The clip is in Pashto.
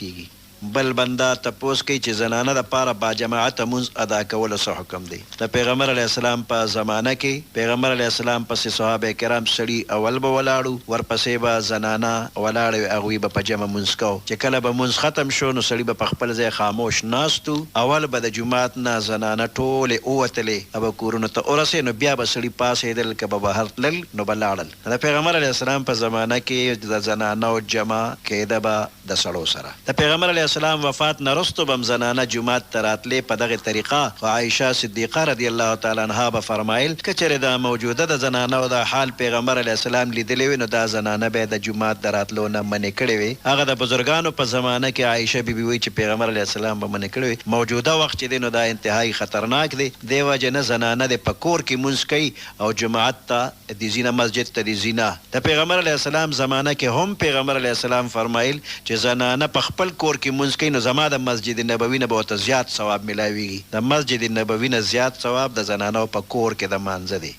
کیږي. بل بنده تپوس کوي چې زنانه د پاره با جماعت مونځ ادا کولو څه حکم دی. د پیغمبر علیه السلام په زمانه کې پیغمبر علیه السلام پسې صحابه کرام سړي اول به ولاړو، ورپسې به زنانه ولاړې، هغوی به په جمع مونځ کو. چې کله به مونځ ختم شو نو سړي به په خپل ځای خاموش ناستو. اول به د جومات نه زنانه ټولې ووتلې او به کورونو ته ورسې، نو بیا به سړي پاڅېدل، که به بهر تلل نو به لاړل. د پیغمبر علیه السلام په زمانه کې د زنانو جمع کېده به د سړو سره. د پیغمبر علیه السلام وفات نه رستو به هم زنانه جومات ته راتلې په دغې طریقه. خو عایشه صدیقه رضی الله تعالی عنها به فرمایل که چېرې دا موجوده د زنانو د حال پیغمبر علیه السلام لیدلی وي نو دا زنانه به د جومات د راتلو نه منې کړې وي. هغه د بزرګانو په زمانه کې عایشه بیبي وایي چې پیغمبر علیه السلام به منې کړې وي. موجوده وخت چې دی نو دا انتهایی خطرناک دی. دې وجې نه زنانه د په کور کې مونځ کوي او جماعت ته د ځي نه، مسجد ته د ځي نه. د پیغمبر علیه السلام زمانه کې هم پیغمبر علیه السلام فرمایل چې زنانه په خپل کور کې مونځ کوي نو زما د مسجد نبوي نه به ورته زیات ثواب میلاویږي. د مسجد نبوي نه زیات ثواب د زنانو په کور کې د مانځه دی.